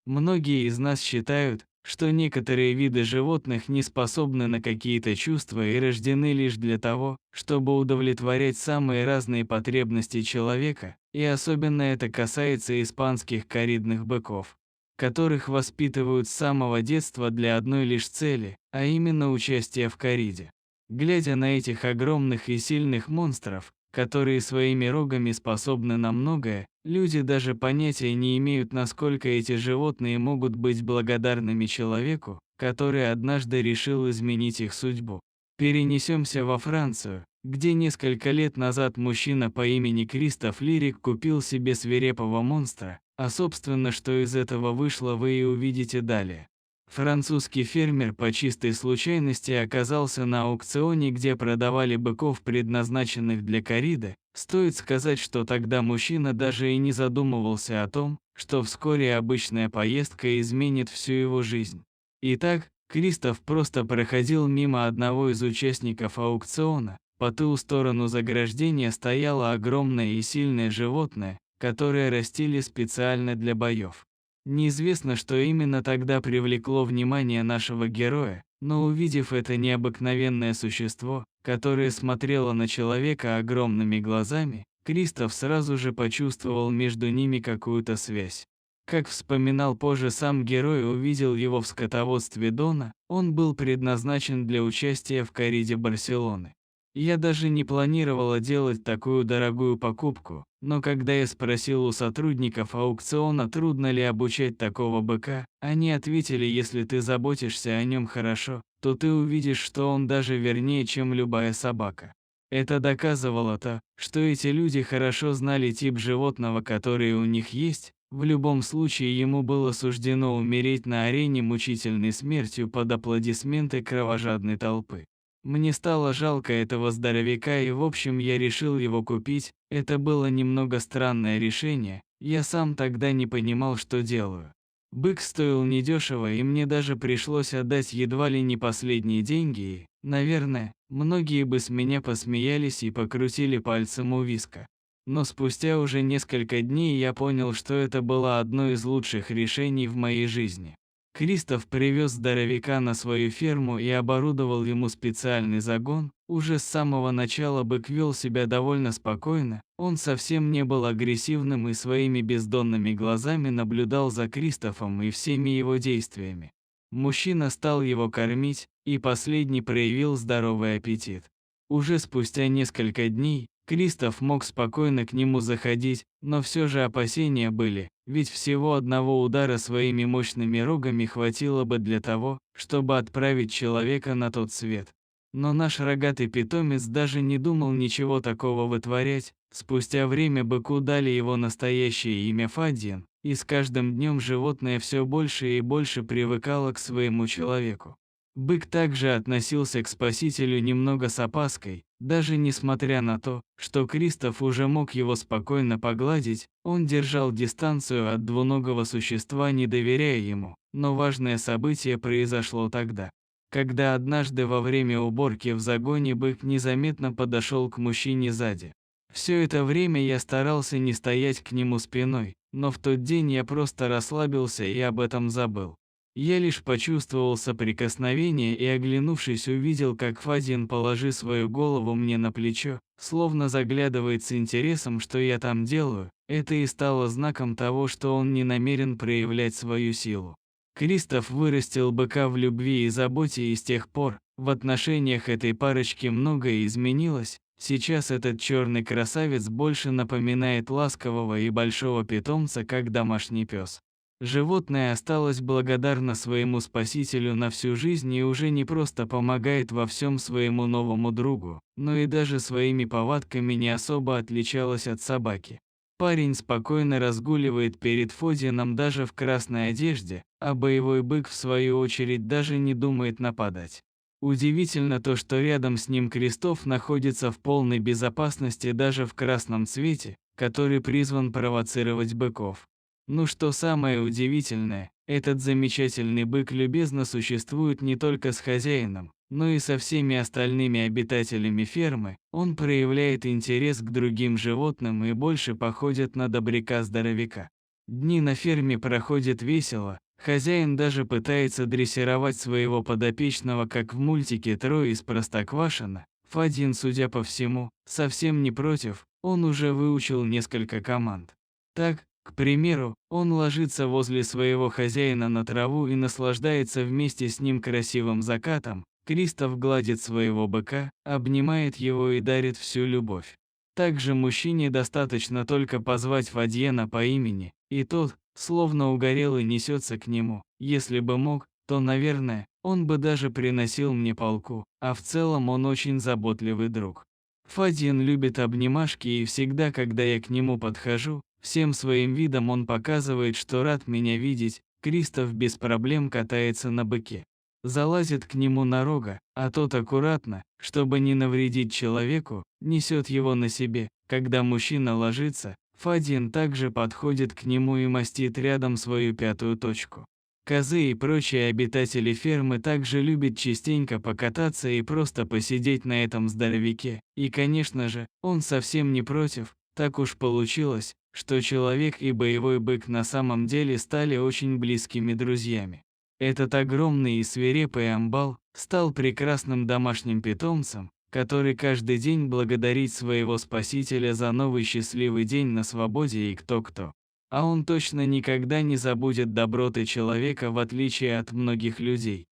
Многие из нас считают, что некоторые виды животных не способны на какие-то чувства и рождены лишь для того, чтобы удовлетворять самые разные потребности человека, и особенно это касается испанских коридных быков, которых воспитывают с самого детства для одной лишь цели, а именно участия в кориде. Глядя на этих огромных и сильных монстров, которые своими рогами способны на многое, люди даже понятия не имеют, насколько эти животные могут быть благодарными человеку, который однажды решил изменить их судьбу. Перенесемся во Францию, где несколько лет назад мужчина по имени Кристоф Лирик купил себе свирепого монстра, а собственно, что из этого вышло, вы и увидите далее. Французский фермер по чистой случайности оказался на аукционе, где продавали быков, предназначенных для кориды. Стоит сказать, что тогда мужчина даже и не задумывался о том, что вскоре обычная поездка изменит всю его жизнь. Итак, Кристоф просто проходил мимо одного из участников аукциона. По ту сторону заграждения стояло огромное и сильное животное, которое растили специально для боев. Неизвестно, что именно тогда привлекло внимание нашего героя, но увидев это необыкновенное существо, которое смотрело на человека огромными глазами, Кристоф сразу же почувствовал между ними какую-то связь. Как вспоминал позже сам герой, увидел его в скотоводстве Дона, он был предназначен для участия в кориде Барселоны. Я даже не планировала делать такую дорогую покупку, но когда я спросил у сотрудников аукциона, трудно ли обучать такого быка, они ответили: если ты заботишься о нем хорошо, то ты увидишь, что он даже вернее, чем любая собака. Это доказывало то, что эти люди хорошо знали тип животного, который у них есть. В любом случае ему было суждено умереть на арене мучительной смертью под аплодисменты кровожадной толпы. Мне стало жалко этого здоровяка, и в общем я решил его купить. Это было немного странное решение, я сам тогда не понимал, что делаю. Бык стоил недешево, и мне даже пришлось отдать едва ли не последние деньги, и, наверное, многие бы с меня посмеялись и покрутили пальцем у виска. Но спустя уже несколько дней я понял, что это было одно из лучших решений в моей жизни. Кристоф привез здоровяка на свою ферму и оборудовал ему специальный загон. Уже с самого начала бык вел себя довольно спокойно, он совсем не был агрессивным и своими бездонными глазами наблюдал за Кристофом и всеми его действиями. Мужчина стал его кормить, и последний проявил здоровый аппетит. Уже спустя несколько дней Кристоф мог спокойно к нему заходить, но все же опасения были, ведь всего одного удара своими мощными рогами хватило бы для того, чтобы отправить человека на тот свет. Но наш рогатый питомец даже не думал ничего такого вытворять. Спустя время быку дали его настоящее имя Фадьен, и с каждым днем животное все больше и больше привыкало к своему человеку. Бык также относился к спасителю немного с опаской, даже несмотря на то, что Кристоф уже мог его спокойно погладить, он держал дистанцию от двуногого существа, не доверяя ему. Но важное событие произошло тогда, когда однажды во время уборки в загоне бык незаметно подошел к мужчине сзади. Все это время я старался не стоять к нему спиной, но в тот день я просто расслабился и об этом забыл. Я лишь почувствовал соприкосновение и, оглянувшись, увидел, как Фадин, положив свою голову мне на плечо, словно заглядывает с интересом, что я там делаю. Это и стало знаком того, что он не намерен проявлять свою силу. Кристоф вырастил быка в любви и заботе, и с тех пор в отношениях этой парочки многое изменилось. Сейчас этот черный красавец больше напоминает ласкового и большого питомца, как домашний пес. Животное осталось благодарно своему спасителю на всю жизнь и уже не просто помогает во всем своему новому другу, но и даже своими повадками не особо отличалось от собаки. Парень спокойно разгуливает перед Фодином даже в красной одежде, а боевой бык в свою очередь даже не думает нападать. Удивительно то, что рядом с ним Кристоф находится в полной безопасности даже в красном цвете, который призван провоцировать быков. Ну что самое удивительное, этот замечательный бык любезно существует не только с хозяином, но и со всеми остальными обитателями фермы. Он проявляет интерес к другим животным и больше походит на добряка-здоровяка. Дни на ферме проходят весело, хозяин даже пытается дрессировать своего подопечного, как в мультике «Трое из Простоквашино». Фадин, судя по всему, совсем не против, он уже выучил несколько команд. Так, к примеру, он ложится возле своего хозяина на траву и наслаждается вместе с ним красивым закатом. Кристоф гладит своего быка, обнимает его и дарит всю любовь. Также мужчине достаточно только позвать Фадьена по имени, и тот, словно угорелый, несется к нему. Если бы мог, то, наверное, он бы даже приносил мне полку, а в целом он очень заботливый друг. Фадьен любит обнимашки, и всегда, когда я к нему подхожу, всем своим видом он показывает, что рад меня видеть. Кристоф без проблем катается на быке. Залазит к нему на рога, а тот аккуратно, чтобы не навредить человеку, несет его на себе. Когда мужчина ложится, Фадьен также подходит к нему и мастит рядом свою пятую точку. Козы и прочие обитатели фермы также любят частенько покататься и просто посидеть на этом здоровяке. И, конечно же, он совсем не против. Так уж получилось, что человек и боевой бык на самом деле стали очень близкими друзьями. Этот огромный и свирепый амбал стал прекрасным домашним питомцем, который каждый день благодарит своего спасителя за новый счастливый день на свободе, и кто-кто. А он точно никогда не забудет доброты человека, в отличие от многих людей.